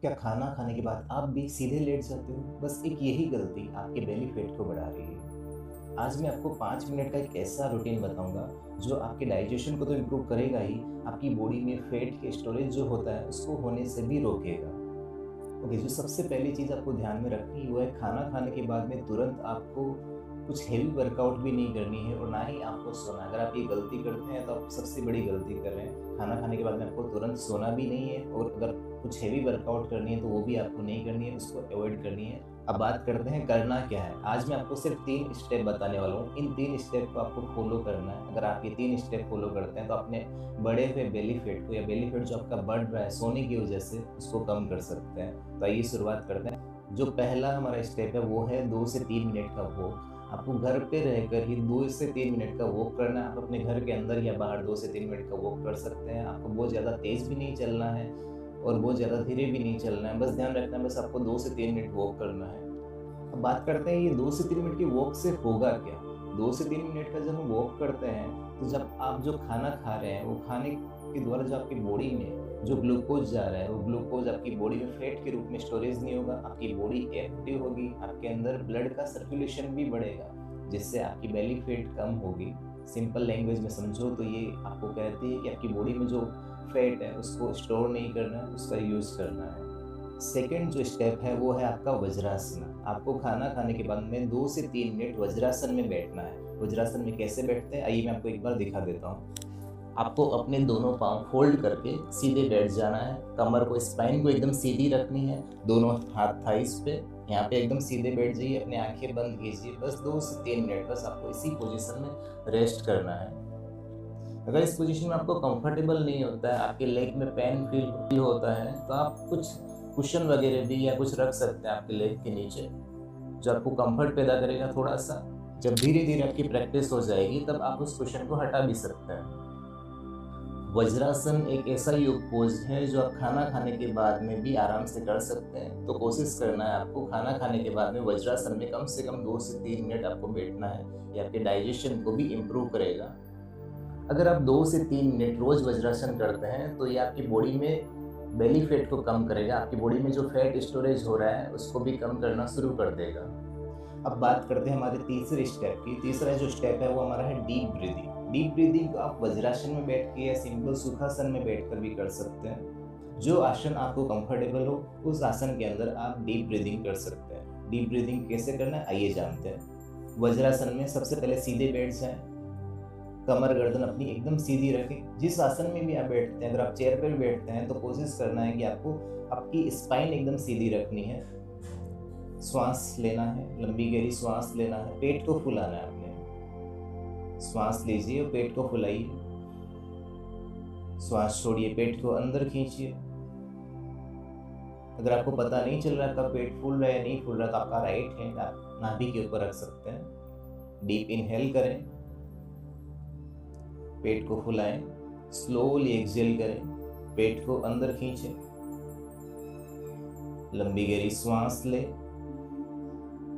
क्या खाना खाने के बाद आप भी सीधे लेट जाते हो? बस एक यही गलती आपके बेली फैट को बढ़ा रही है। आज मैं आपको 5 मिनट का एक ऐसा रूटीन बताऊँगा, जो आपके डाइजेशन को तो इम्प्रूव करेगा ही, आपकी बॉडी में फैट के स्टोरेज जो होता है, उसको होने से भी रोकेगा। ओके, जो सबसे पहली चीज़ आपको ध्यान में रखनी है, वो है खाना खाने के बाद में तुरंत आपको कुछ हेवी वर्कआउट भी नहीं करनी है और ना ही आपको सोना है। अगर आप ये गलती करते हैं तो आप सबसे बड़ी गलती कर रहे हैं। खाना खाने के बाद में आपको तुरंत सोना भी नहीं है और अगर कुछ हेवी वर्कआउट करनी है तो वो भी आपको नहीं करनी है, उसको अवॉइड करनी है। अब बात करते हैं करना क्या है। आज मैं आपको सिर्फ 3 स्टेप बताने वाला हूँ। इन 3 स्टेप को आपको फॉलो करना है। अगर आप ये 3 स्टेप फॉलो करते हैं तो अपने बढ़े हुए बेली फैट को या बेली फैट जो आपका बढ़ रहा है सोने की वजह से, उसको कम कर सकते हैं। तो आइए शुरुआत करते हैं। जो पहला हमारा स्टेप है वो है 2 से 3 मिनट का वॉक। आपको घर पे रहकर ही 2 से 3 मिनट का वॉक करना है। आप अपने घर के अंदर या बाहर 2 से 3 मिनट का वॉक कर सकते हैं। आपको बहुत ज़्यादा तेज़ भी नहीं चलना है और बहुत ज़्यादा धीरे भी नहीं चलना है। बस ध्यान रखना है, बस आपको 2 से 3 मिनट वॉक करना है। अब बात करते हैं ये 2 से 3 मिनट की वॉक से होगा क्या? 2 से 3 मिनट का जब हम वॉक करते हैं, तो जब आप जो खाना खा रहे हैं, वो खाने के द्वारा जो आपकी बॉडी में जो ग्लूकोज़ जा रहा है, वो ग्लूकोज़ आपकी बॉडी में फैट के रूप में स्टोरेज नहीं होगा, आपकी बॉडी एक्टिव होगी, आपके अंदर ब्लड का सर्कुलेशन भी बढ़ेगा, जिससे आपकी बेली फैट कम होगी। सिंपल लैंग्वेज में समझो तो ये आपको कहती है कि आपकी बॉडी में जो फैट है, उसको स्टोर नहीं करना है, उसका यूज़ करना है। सेकंड जो स्टेप है वो है आपका वज्रासन। आपको खाना खाने के बाद में 2 से 3 मिनट वज्रासन में बैठना है। वज्रासन में कैसे बैठते हैं, आइए मैं आपको एक बार दिखा देता हूँ। आपको अपने दोनों पाँव फोल्ड करके सीधे बैठ जाना है। कमर को, स्पाइन को एकदम सीधी रखनी है। दोनों हाथ थाइस पे, यहाँ पे एकदम सीधे बैठ जाइए। अपनी आंखें बंद कीजिए। बस 2 से 3 मिनट बस आपको इसी पोजीशन में रेस्ट करना है। अगर इस पोजीशन में आपको कंफर्टेबल नहीं होता है, आपके लेग में पेन फील होता है, तो आप कुछ कुशन वगैरह भी या कुछ रख सकते हैं आपके लेग के नीचे, जो आपको कंफर्ट पैदा करेगा थोड़ा सा। जब धीरे धीरे आपकी प्रैक्टिस हो जाएगी, तब आप उस कुशन को हटा भी सकते हैं। वज्रासन एक ऐसा योग पोज है जो आप खाना खाने के बाद में भी आराम से कर सकते हैं। तो कोशिश करना है आपको खाना खाने के बाद में वज्रासन में कम से कम 2 से 3 मिनट आपको बैठना है। ये आपके डाइजेशन को भी इम्प्रूव करेगा। अगर आप 2 से 3 मिनट रोज वज्रासन करते हैं तो ये आपकी बॉडी में बेली फैट को कम करेगा। आपकी बॉडी में जो फैट स्टोरेज हो रहा है, उसको भी कम करना शुरू कर देगा। अब बात करते हैं हमारे तीसरे स्टेप की। तीसरा जो स्टेप है वो हमारा है डीप ब्रीदिंग। डीप ब्रीदिंग आप वज्रासन में बैठ के या सिंपल सुखासन में बैठकर भी कर सकते हैं। जो आसन आपको कंफर्टेबल हो, उस आसन के अंदर आप डीप ब्रीदिंग कर सकते हैं। डीप ब्रीदिंग कैसे करना है, आइए जानते हैं। वज्रासन में सबसे पहले सीधे बैठ जाएं। कमर गर्दन अपनी एकदम सीधी रखें। जिस आसन में भी आप बैठते हैं, अगर आप चेयर पर भी बैठते हैं, तो कोशिश करना है कि आपको आपकी स्पाइन एकदम सीधी रखनी है। श्वास लेना है, लंबी गहरी श्वास लेना है, पेट को फुलाना है आपने। श्वास लीजिए और पेट को फुलाइए। श्वास छोड़िए, पेट को अंदर खींचिए। अगर आपको पता नहीं चल रहा है आपका पेट फूल रहा है या नहीं फूल रहा, तो आपका राइट हैंड आप नाभि के ऊपर रख सकते हैं। डीप इनहेल करें, पेट को फुलाएं। स्लोली एक्सहेल करें, पेट को अंदर खींचें। लंबी गहरी श्वास लें,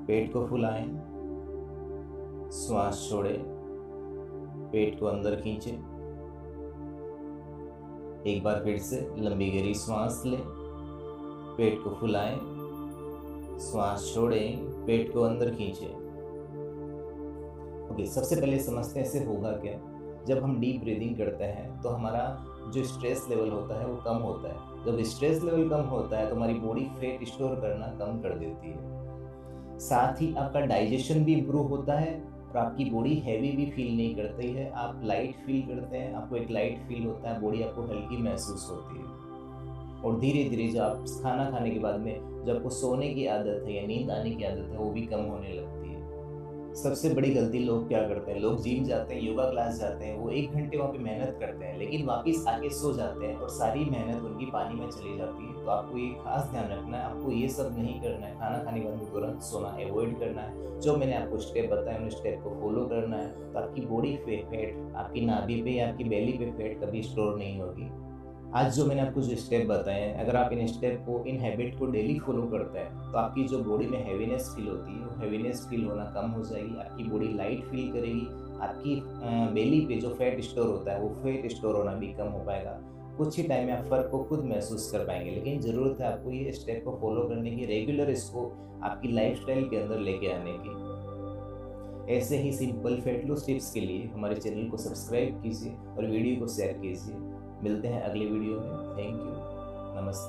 पेट को फुलाएं। श्वास छोड़ें, पेट को अंदर खींचें। एक बार फिर से लंबी गहरी श्वास लें, पेट को फुलाएं। श्वास छोड़ें, पेट को अंदर खींचें। ओके, सबसे पहले समझते हैं इससे होगा क्या। जब हम डीप ब्रीदिंग करते हैं तो हमारा जो स्ट्रेस लेवल होता है वो कम होता है। जब स्ट्रेस लेवल कम होता है तो हमारी बॉडी फैट स्टोर करना कम कर देती है। साथ ही आपका डाइजेशन भी इम्प्रूव होता है और आपकी बॉडी हैवी भी फील नहीं करती है। आप लाइट फील करते हैं, आपको एक लाइट फील होता है, बॉडी आपको हल्की महसूस होती है। और धीरे धीरे जब आप खाना खाने के बाद में जब आपको सोने की आदत है या नींद आने की आदत है, वो भी कम होने लगती है। सबसे बड़ी गलती लोग क्या करते हैं, लोग जिम जाते हैं, योगा क्लास जाते हैं, वो 1 घंटे वहाँ पे मेहनत करते हैं, लेकिन वापस आके सो जाते हैं और सारी मेहनत उनकी पानी में चली जाती है। तो आपको ये खास ध्यान रखना है, आपको ये सब नहीं करना है। खाना खाने के बाद में तुरंत सोना अवॉइड करना है। जो मैंने आपको स्टेप बताए, उन स्टेप को फॉलो करना है, तो आपकी बॉडी पे फैट, आपकी नाभि पे या आपकी बेली पे फैट कभी स्टोर नहीं होगी। आज जो मैंने आपको जो स्टेप बताए हैं, अगर आप इन स्टेप को, इन हैबिट को डेली फॉलो करते हैं, तो आपकी जो बॉडी में हैवीनेस फील होती है, वो हैवीनेस फील होना कम हो जाएगी। आपकी बॉडी लाइट फील करेगी। आपकी बेली पे जो फैट स्टोर होता है, वो फैट स्टोर होना भी कम हो पाएगा। कुछ ही टाइम में आप फ़र्क को खुद महसूस कर पाएँगे। लेकिन ज़रूरत है आपको ये स्टेप को फ़ॉलो करने की, रेगुलर इसको आपकी लाइफ़स्टाइल के अंदर लेके आने की। ऐसे ही सिंपल फैट लॉस टिप्स के लिए हमारे चैनल को सब्सक्राइब कीजिए और वीडियो को शेयर कीजिए। मिलते हैं अगले वीडियो में। Thank you. नमस्ते।